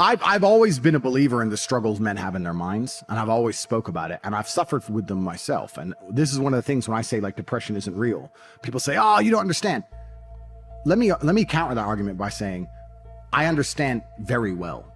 I've always been a believer in the struggles men have in their minds, and I've always spoke about it, and I've suffered with them myself. And this is one of the things when I say like depression isn't real, people say, oh, you don't understand. Let me counter that argument by saying I understand very well.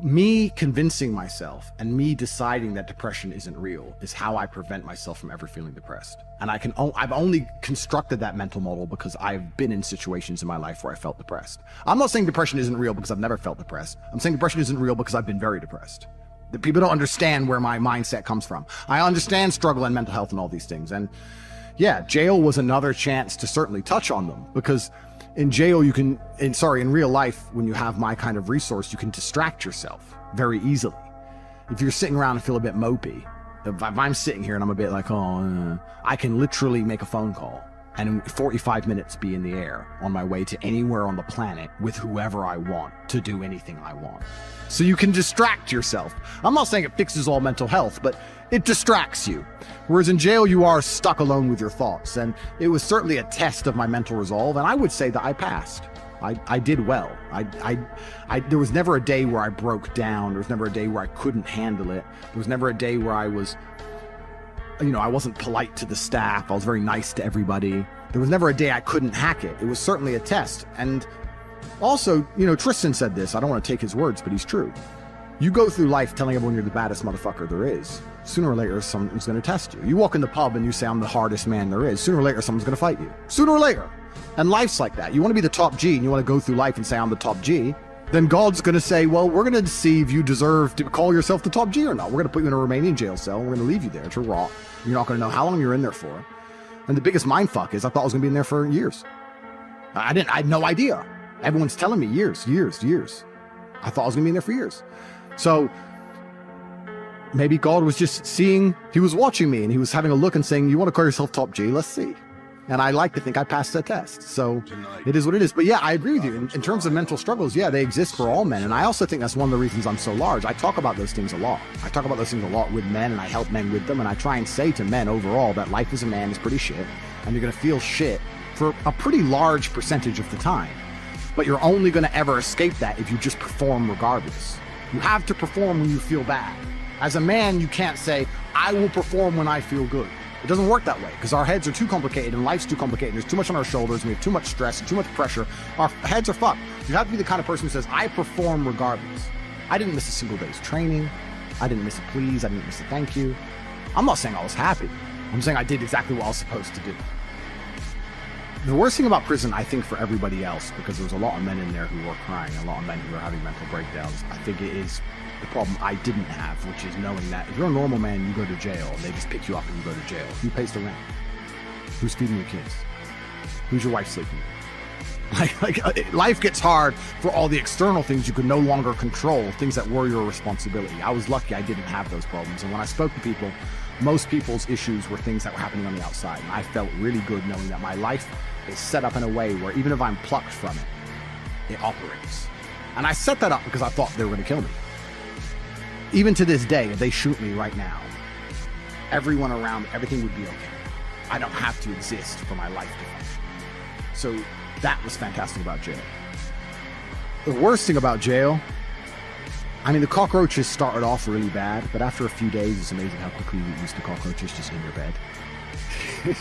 Me convincing myself and me deciding that depression isn't real is how I prevent myself from ever feeling depressed. And I've only constructed that mental model because I've been in situations in my life where I felt depressed. I'm not saying depression isn't real because I've never felt depressed. I'm saying depression isn't real because I've been very depressed. That people don't understand where my mindset comes from. I understand struggle and mental health and all these things. And yeah, jail was another chance to certainly touch on them, because in jail, in real life, when you have my kind of resource, you can distract yourself very easily. If you're sitting around and feel a bit mopey, if I'm sitting here and I'm a bit like, I can literally make a phone call and in 45 minutes be in the air on my way to anywhere on the planet with whoever I want to do anything I want. So you can distract yourself. I'm not saying it fixes all mental health, but it distracts you. Whereas in jail, you are stuck alone with your thoughts. And it was certainly a test of my mental resolve. And I would say that I passed. I did well. There was never a day where I broke down. There was never a day where I couldn't handle it. There was never a day where I was, I wasn't polite to the staff. I was very nice to everybody. There was never a day I couldn't hack it. It was certainly a test. And also, Tristan said this. I don't want to take his words, but he's true. You go through life telling everyone you're the baddest motherfucker there is. Sooner or later, someone's going to test you. You walk in the pub and you say, I'm the hardest man there is. Sooner or later, someone's going to fight you. Sooner or later. And life's like that. You want to be the top G and you want to go through life and say, I'm the top G. Then God's going to say, well, we're going to see if you deserve to call yourself the top G or not. We're going to put you in a Romanian jail cell. And we're going to leave you there to rot. You're not going to know how long you're in there for. And the biggest mindfuck is I thought I was going to be in there for years. I had no idea. Everyone's telling me years. I thought I was going to be in there for years. So maybe God was just seeing, he was watching me and he was having a look and saying, you want to call yourself top G? Let's see. And I like to think I passed that test. So it is what it is. But yeah, I agree with you. In terms of mental struggles, yeah, they exist for all men. And I also think that's one of the reasons I'm so large. I talk about those things a lot. I talk about those things a lot with men and I help men with them. And I try and say to men overall that life as a man is pretty shit. And you're going to feel shit for a pretty large percentage of the time. But you're only going to ever escape that if you just perform regardless. You have to perform when you feel bad. As a man, you can't say, I will perform when I feel good. It doesn't work that way because our heads are too complicated and life's too complicated. There's too much on our shoulders and we have too much stress and too much pressure. Our heads are fucked. You have to be the kind of person who says, I perform regardless. I didn't miss a single day's training. I didn't miss a please. I didn't miss a thank you. I'm not saying I was happy. I'm saying I did exactly what I was supposed to do. The worst thing about prison, I think, for everybody else, because there's a lot of men in there who were crying, a lot of men who were having mental breakdowns, I think it is the problem I didn't have, which is knowing that if you're a normal man, you go to jail, and they just pick you up and you go to jail. Who pays the rent? Who's feeding your kids? Who's your wife sleeping with? Life gets hard for all the external things you can no longer control, things that were your responsibility. I was lucky I didn't have those problems, and when I spoke to people, most people's issues were things that were happening on the outside, and I felt really good knowing that my life is set up in a way where even if I'm plucked from it, it operates. And I set that up because I thought they were going to kill me. Even to this day, if they shoot me right now, everyone around, everything would be okay. I don't have to exist for my life to function. So that was fantastic about jail. The worst thing about jail, I mean, the cockroaches started off really bad, but after a few days, it's amazing how quickly you get used to cockroaches just in your bed.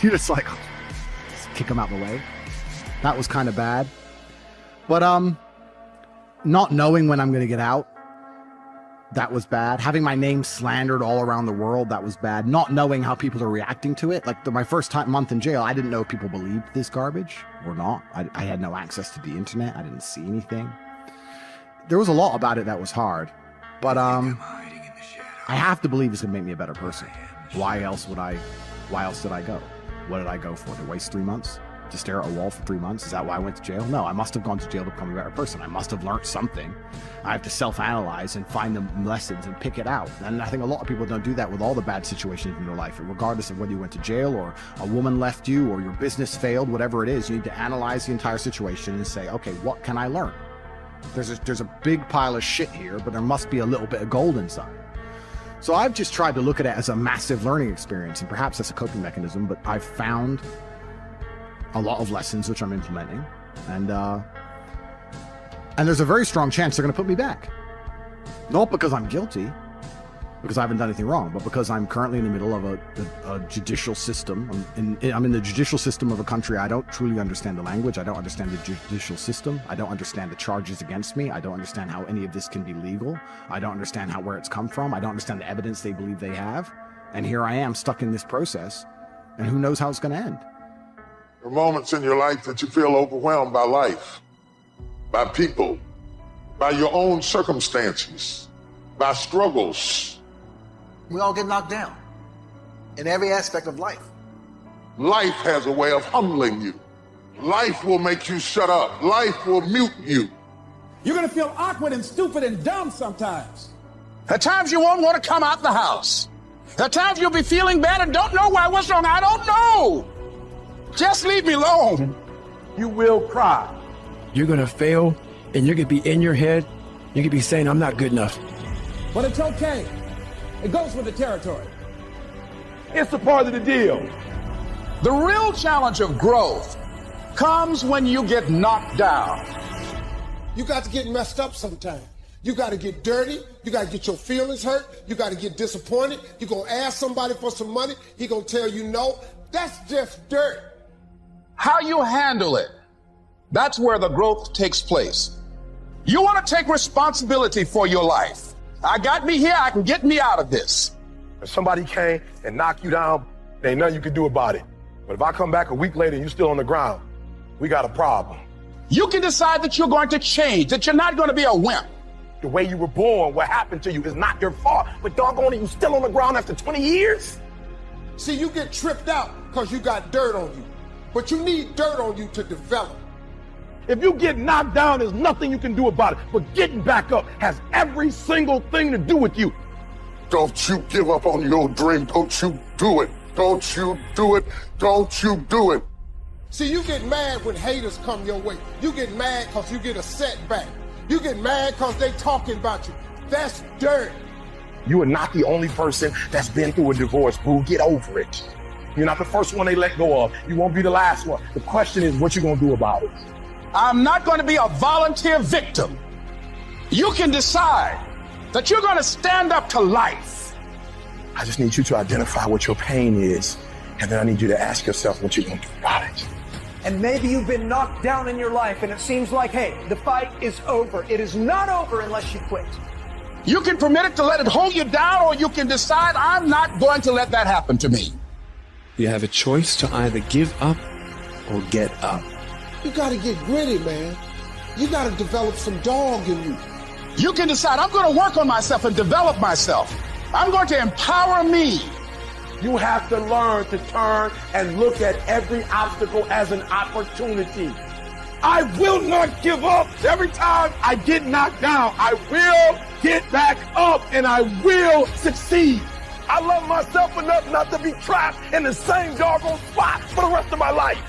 You're just like, just kick them out of the way. That was kind of bad. But not knowing when I'm going to get out, that was bad. Having my name slandered all around the world, that was bad. Not knowing how people are reacting to it. Like my first month in jail, I didn't know if people believed this garbage or not. I had no access to the internet. I didn't see anything. There was a lot about it that was hard. But I have to believe it's going to make me a better person. Why else did I go? What did I go for? To waste 3 months? To stare at a wall for 3 months? Is that why I went to jail? No, I must have gone to jail to become a better person. I must have learned something. I have to self-analyze and find the lessons and pick it out. And I think a lot of people don't do that with all the bad situations in their life. regardless of whether you went to jail or a woman left you or your business failed, whatever it is, you need to analyze the entire situation and say, okay, what can I learn? There's a big pile of shit here, but there must be a little bit of gold inside. So I've just tried to look at it as a massive learning experience, and perhaps that's a coping mechanism, but I've found a lot of lessons which I'm implementing, and there's a very strong chance they're going to put me back. Not because I'm guilty, because I haven't done anything wrong, but because I'm currently in the middle of a judicial system. I'm in the judicial system of a country. I don't truly understand the language. I don't understand the judicial system. I don't understand the charges against me. I don't understand how any of this can be legal. I don't understand where it's come from. I don't understand the evidence they believe they have. And here I am stuck in this process, and who knows how it's going to end. There are moments in your life that you feel overwhelmed by life, by people, by your own circumstances, by struggles. We all get knocked down in every aspect of life. Life has a way of humbling you. Life will make you shut up. Life will mute you. You're gonna feel awkward and stupid and dumb sometimes. At times you won't want to come out the house. At times you'll be feeling bad and don't know why. What's wrong? I don't know. Just leave me alone. You will cry. You're gonna fail, and you're gonna be in your head. You're gonna be saying, I'm not good enough. But it's okay. It goes with the territory. It's a part of the deal. The real challenge of growth comes when you get knocked down. You got to get messed up sometime. You got to get dirty. You got to get your feelings hurt. You got to get disappointed. You're going to ask somebody for some money. He going to tell you no. That's just dirt. How you handle it, that's where the growth takes place. You want to take responsibility for your life. I got me here, I can get me out of this. If somebody came and knocked you down, there ain't nothing you can do about it. But if I come back a week later and you're still on the ground, we got a problem. You can decide that you're going to change, that you're not going to be a wimp. The way you were born, what happened to you is not your fault. But doggone it, you still on the ground after 20 years? See, you get tripped out because you got dirt on you. But you need dirt on you to develop. If you get knocked down, there's nothing you can do about it. But getting back up has every single thing to do with you. Don't you give up on your dream. Don't you do it. Don't you do it. Don't you do it. See, you get mad when haters come your way. You get mad because you get a setback. You get mad because they talking about you. That's dirt. You are not the only person that's been through a divorce, boo. Get over it. You're not the first one they let go of. You won't be the last one. The question is, what you gonna do about it? I'm not going to be a volunteer victim. You can decide that you're going to stand up to life. I just need you to identify what your pain is, and then I need you to ask yourself what you're going to do about it. And maybe you've been knocked down in your life, and it seems like, hey, the fight is over. It is not over unless you quit. You can permit it to let it hold you down, or you can decide, I'm not going to let that happen to me. You have a choice to either give up or get up. You got to get gritty, man. You got to develop some dog in you. You can decide, I'm going to work on myself and develop myself. I'm going to empower me. You have to learn to turn and look at every obstacle as an opportunity. I will not give up. Every time I get knocked down, I will get back up and I will succeed. I love myself enough not to be trapped in the same doggone spot for the rest of my life.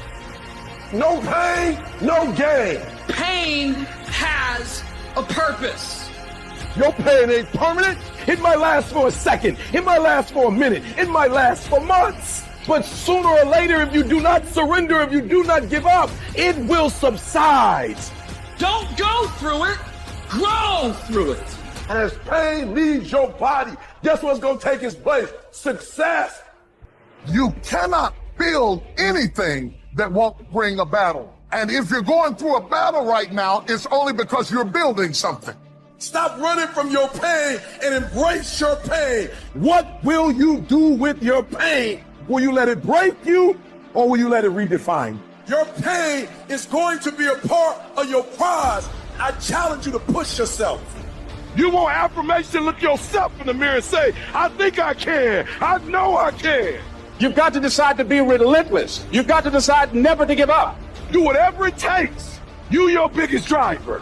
No pain, no gain. Pain has a purpose. Your pain ain't permanent. It might last for a second. It might last for a minute. It might last for months. But sooner or later, if you do not surrender, if you do not give up, it will subside. Don't go through it, grow through it. And as pain leaves your body, guess what's going to take its place? Success. You cannot build anything that won't bring a battle. And if you're going through a battle right now, it's only because you're building something. Stop running from your pain and embrace your pain. What will you do with your pain? Will you let it break you or will you let it redefine you? Your pain is going to be a part of your prize. I challenge you to push yourself. You want affirmation? Look yourself in the mirror and say, I think I can. I know I can. You've got to decide to be relentless. You've got to decide never to give up. Do whatever it takes. You your biggest driver.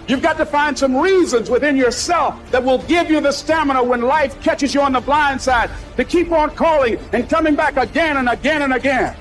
You've got to find some reasons within yourself that will give you the stamina when life catches you on the blind side to keep on calling and coming back again and again and again.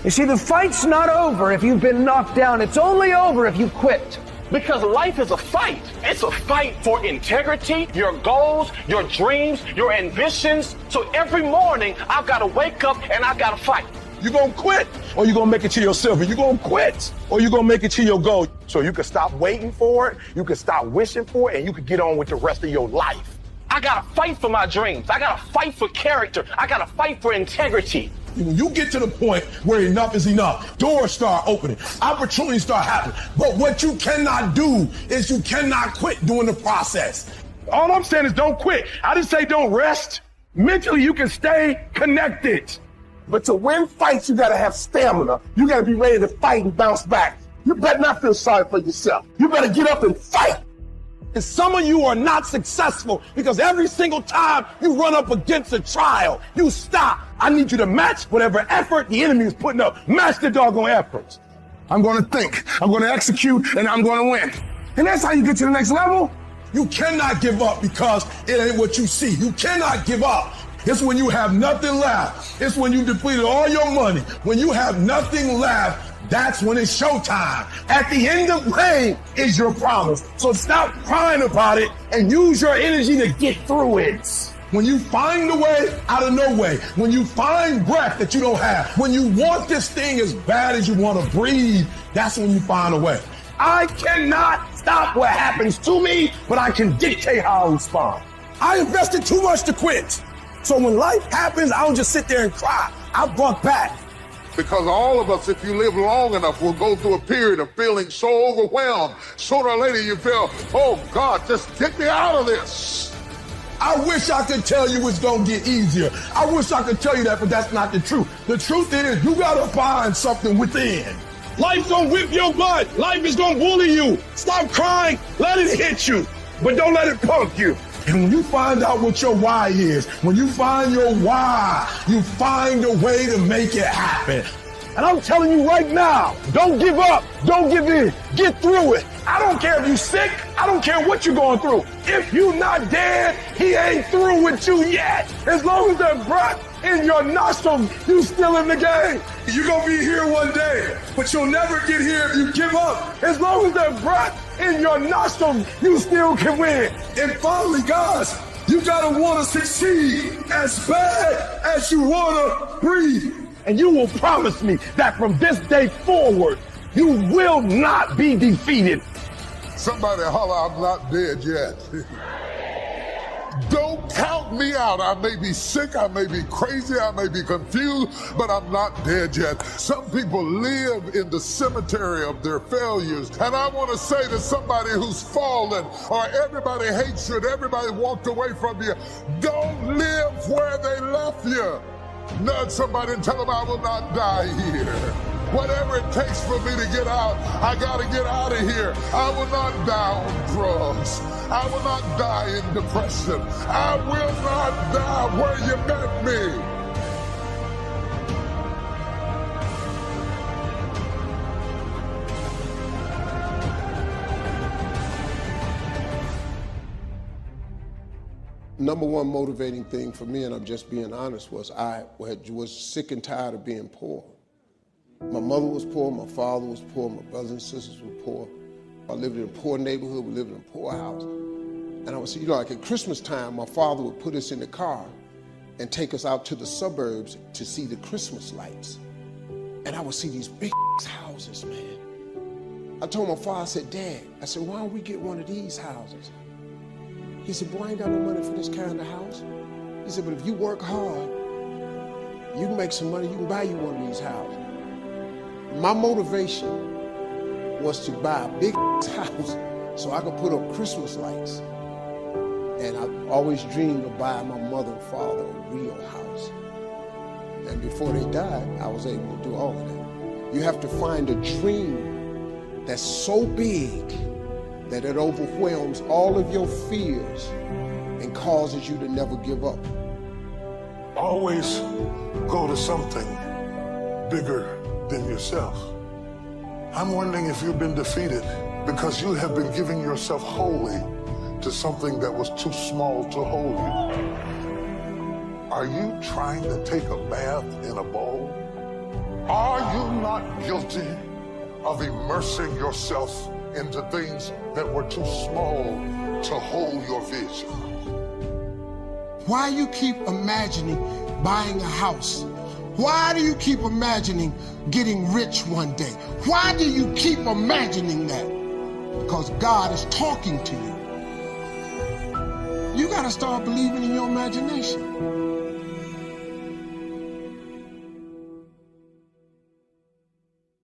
You see, the fight's not over if you've been knocked down. It's only over if you quit. Because life is a fight. It's a fight for integrity, your goals, your dreams, your ambitions. So every morning, I've got to wake up and I've got to fight. You gonna quit or you gonna make it to your silver? You gonna quit or you gonna make it to your goal? So you can stop waiting for it, you can stop wishing for it, and you can get on with the rest of your life. I gotta fight for my dreams. I gotta fight for character. I gotta fight for integrity. When you get to the point where enough is enough, doors start opening, opportunities start happening. But what you cannot do is you cannot quit during the process. All I'm saying is don't quit. I didn't say don't rest. Mentally, you can stay connected. But to win fights, you gotta have stamina. You gotta be ready to fight and bounce back. You better not feel sorry for yourself. You better get up and fight. And some of you are not successful because every single time you run up against a trial, you stop. I need you to match whatever effort the enemy is putting up. Match the doggone efforts. I'm gonna think, I'm gonna execute, and I'm gonna win. And that's how you get to the next level. You cannot give up because it ain't what you see. You cannot give up. It's when you have nothing left. It's when you depleted all your money. When you have nothing left, that's when it's showtime. At the end of rain is your promise. So stop crying about it and use your energy to get through it. When you find a way out of no way, when you find breath that you don't have, when you want this thing as bad as you want to breathe, that's when you find a way. I cannot stop what happens to me, but I can dictate how I respond. I invested too much to quit. So when life happens, I don't just sit there and cry. I brought back. Because all of us, if you live long enough, will go through a period of feeling so overwhelmed. Sooner or later you feel, oh God, just get me out of this. I wish I could tell you it's gonna get easier. I wish I could tell you that, but that's not the truth. The truth is you gotta find something within. Life's gonna whip your butt. Life is gonna bully you. Stop crying, let it hit you, but don't let it punk you. And when you find out what your why is, when you find your why, you find a way to make it happen. And I'm telling you right now, don't give up, don't give in, get through it. I don't care if you're sick, I don't care what you're going through. If you're not dead, he ain't through with you yet. As long as there's breath in your nostrils, you still in the game. You're gonna be here one day, but you'll never get here if you give up. As long as there's breath in your nostrils, you still can win. And finally, guys, you gotta wanna succeed as bad as you wanna breathe. And you will promise me that from this day forward, you will not be defeated. Somebody holler, I'm not dead yet. Don't count me out. I may be sick, I may be crazy, I may be confused, but I'm not dead yet. Some people live in the cemetery of their failures. And I want to say to somebody who's fallen, or everybody hates you, and everybody walked away from you, don't live where they left you. Nudge somebody and tell them I will not die here. Whatever it takes for me to get out, I gotta get out of here. I will not die on drugs. I will not die in depression. I will not die where you met me. Number one motivating thing for me, and I'm just being honest, was I was sick and tired of being poor. My mother was poor, my father was poor, my brothers and sisters were poor. I lived in a poor neighborhood, we lived in a poor house. And I would see, like at Christmas time, my father would put us in the car and take us out to the suburbs to see the Christmas lights. And I would see these big houses, man. I told my father, I said, Dad, I said, why don't we get one of these houses? He said, boy, I ain't got no money for this kind of house. He said, but if you work hard, you can make some money, you can buy you one of these houses. My motivation was to buy a big house so I could put up Christmas lights. And I always dreamed of buying my mother and father a real house. And before they died, I was able to do all of that. You have to find a dream that's so big that it overwhelms all of your fears and causes you to never give up. Always go to something bigger than yourself. I'm wondering if you've been defeated because you have been giving yourself wholly to something that was too small to hold you. Are you trying to take a bath in a bowl? Are you not guilty of immersing yourself into things that were too small to hold your vision? Why you keep imagining buying a house Why do you keep imagining getting rich one day? Why do you keep imagining that? Because God is talking to you. You got to start believing in your imagination.